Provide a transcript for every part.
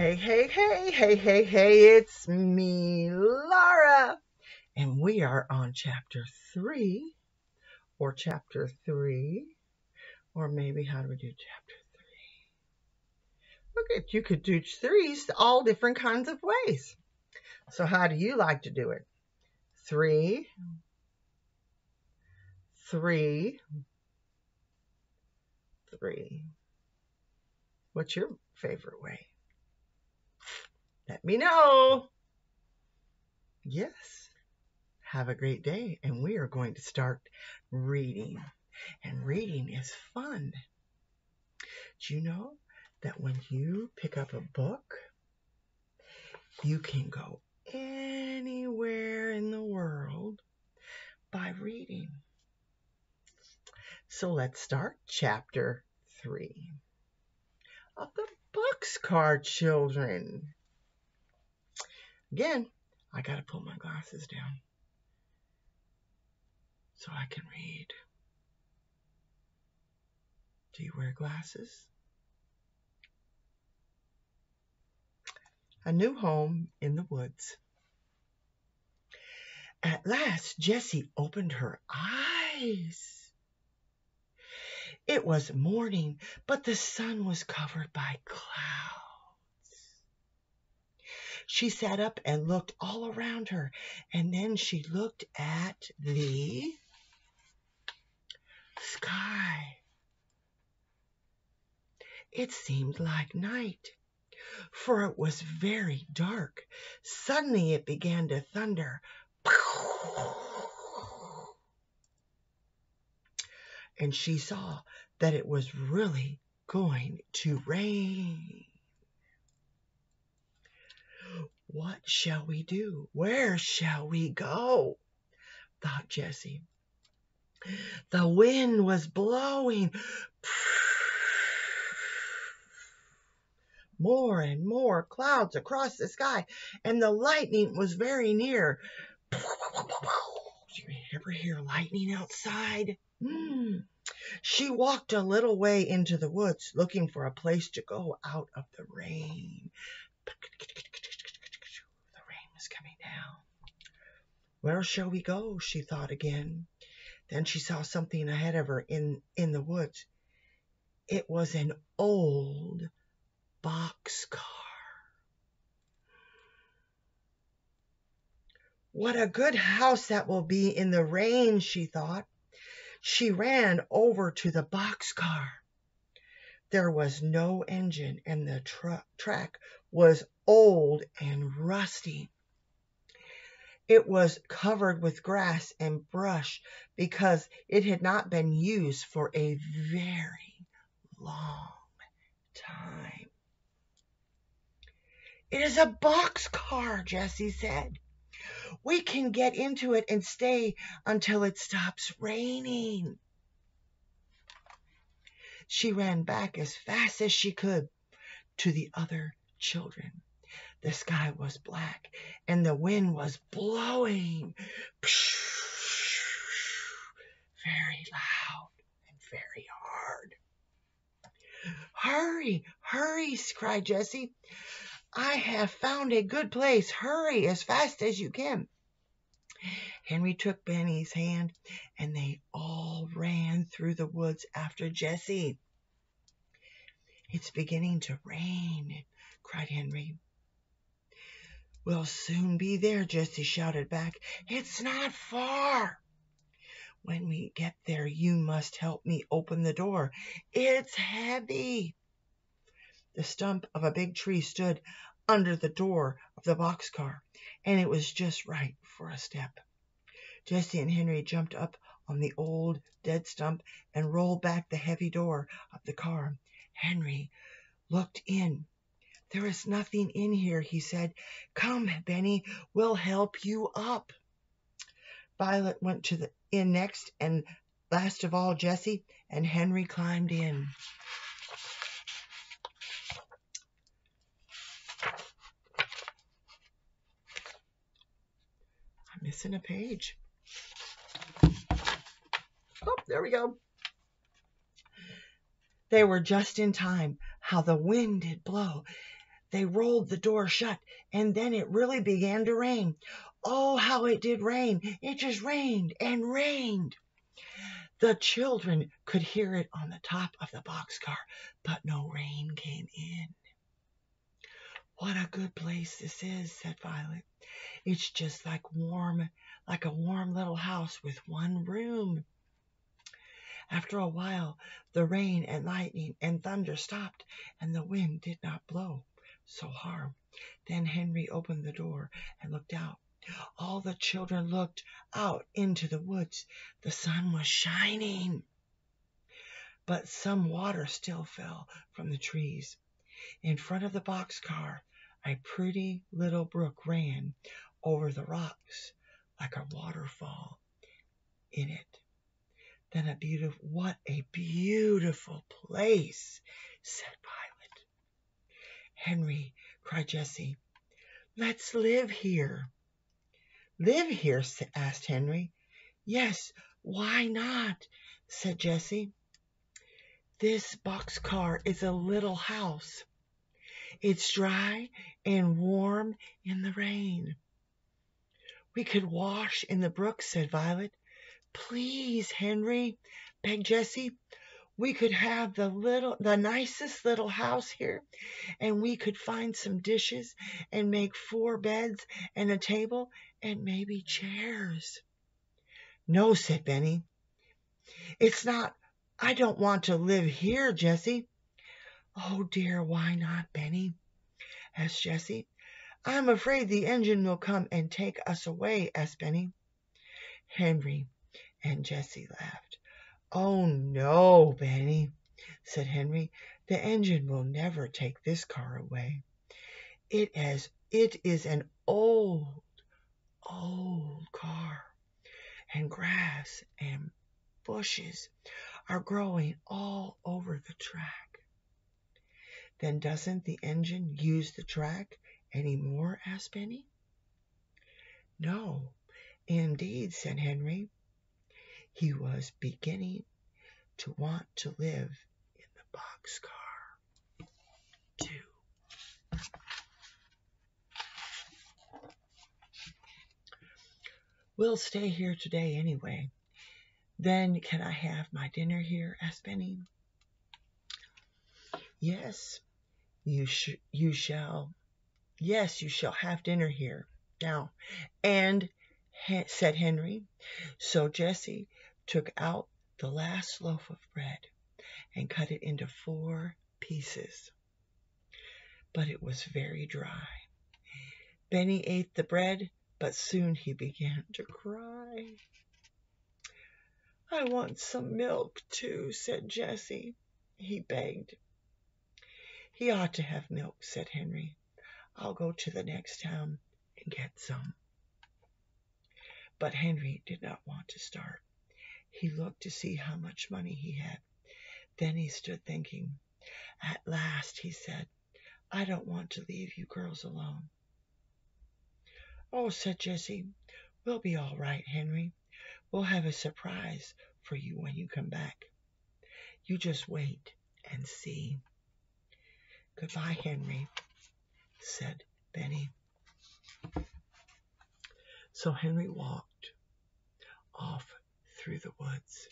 Hey, it's me, Laura, and we are on chapter 3, or maybe how do we do chapter 3? Look at, you could do 3s all different kinds of ways. So how do you like to do it? 3, 3, 3. What's your favorite way? Let me know. Yes. Have a great day, and we are going to start reading. And reading is fun. Do you know that when you pick up a book, you can go anywhere in the world by reading? So let's start chapter 3 of the Boxcar Children. Again, I got to pull my glasses down so I can read. Do you wear glasses? A new home in the woods. At last, Jessie opened her eyes. It was morning, but the sun was covered by clouds. She sat up and looked all around her, and then she looked at the sky. It seemed like night, for it was very dark. Suddenly it began to thunder. And she saw that it was really going to rain. What shall we do? Where shall we go? Thought Jessie. The wind was blowing. More and more clouds across the sky, and the lightning was very near. Do you ever hear lightning outside? She walked a little way into the woods, looking for a place to go out of the rain. The rain was coming down. Where shall we go? She thought again. Then she saw something ahead of her in the woods. It was an old boxcar. What a good house that will be in the rain, she thought. She ran over to the boxcar. There was no engine, and the track was old and rusty. It was covered with grass and brush because it had not been used for a very long time. It is a boxcar, Jessie said. We can get into it and stay until it stops raining. She ran back as fast as she could to the other children. The sky was black and the wind was blowing very loud and very hard. Hurry, hurry, cried Jessie. I have found a good place. Hurry as fast as you can. Henry took Benny's hand, and they all ran through the woods after Jessie. It's beginning to rain, cried Henry. We'll soon be there, Jessie shouted back. It's not far. When we get there, you must help me open the door. It's heavy. The stump of a big tree stood under the door of the boxcar, and it was just right for a step. Jessie and Henry jumped up on the old dead stump and rolled back the heavy door of the car. Henry looked in. There is nothing in here, he said. Come, Benny, we'll help you up. Violet went to the inn next, and last of all, Jessie and Henry climbed in. I'm missing a page. Oh, there we go. They were just in time. How the wind did blow. They rolled the door shut, and then it really began to rain. Oh, how it did rain. It just rained and rained. The children could hear it on the top of the boxcar, but no rain came in. What a good place this is, said Violet. It's just like a warm little house with one room. After a while, the rain and lightning and thunder stopped, and the wind did not blow so hard. Then Henry opened the door and looked out. All the children looked out into the woods. The sun was shining, but some water still fell from the trees. In front of the boxcar, a pretty little brook ran over the rocks like a waterfall in it. Then what a beautiful place, said Violet. Henry, cried Jessie, let's live here. Live here? asked Henry. Yes, why not? said Jessie. This boxcar is a little house. It's dry and warm in the rain. We could wash in the brook, said Violet. Please, Henry, begged Jessie. We could have the nicest little house here, and we could find some dishes and make 4 beds and a table and maybe chairs. No, said Benny. I don't want to live here, Jessie. Oh dear, why not, Benny? asked Jessie. I'm afraid the engine will come and take us away, asked Benny. Henry and Jessie laughed. Oh no, Benny, said Henry. The engine will never take this car away. It is an old car, and grass and bushes are growing all over the track. Then doesn't the engine use the track any more? asked Benny. No, indeed, said Henry. He was beginning to want to live in the boxcar, too. We'll stay here today anyway. Then can I have my dinner here? asked Benny. Yes, you shall. Yes, you shall have dinner here now. And said Henry. So Jessie took out the last loaf of bread and cut it into 4 pieces. But it was very dry. Benny ate the bread, but soon he began to cry. I want some milk, too, said Jessie. He begged. He ought to have milk, said Henry. I'll go to the next town and get some. But Henry did not want to start. He looked to see how much money he had. Then he stood thinking. At last he said, I don't want to leave you girls alone. Oh, said Jessie, we'll be all right, Henry. We'll have a surprise for you when you come back. You just wait and see. Goodbye, Henry, said Benny. So Henry walked off through the woods.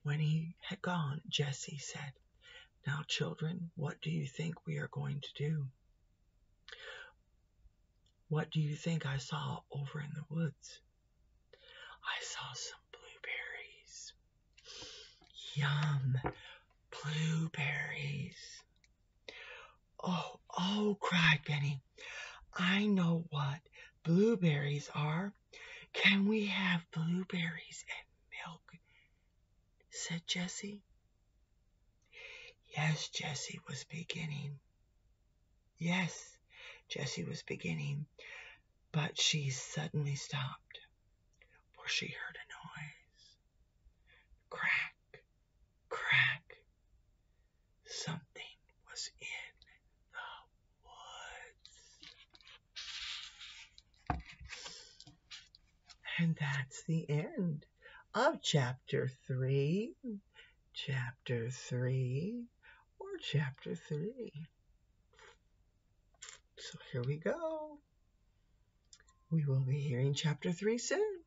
When he had gone, Jessie said, Now, children, what do you think we are going to do? What do you think I saw over in the woods? I saw some blueberries. Yum, blueberries. Oh, cried Benny. I know what blueberries are. Can we have blueberries and milk? Said Jessie. Yes, Jessie was beginning. But she suddenly stopped, for she heard a noise. Crack, crack. Something was in the woods. And that's the end of chapter 3. Chapter 3. So here we go. We will be hearing chapter 3 soon.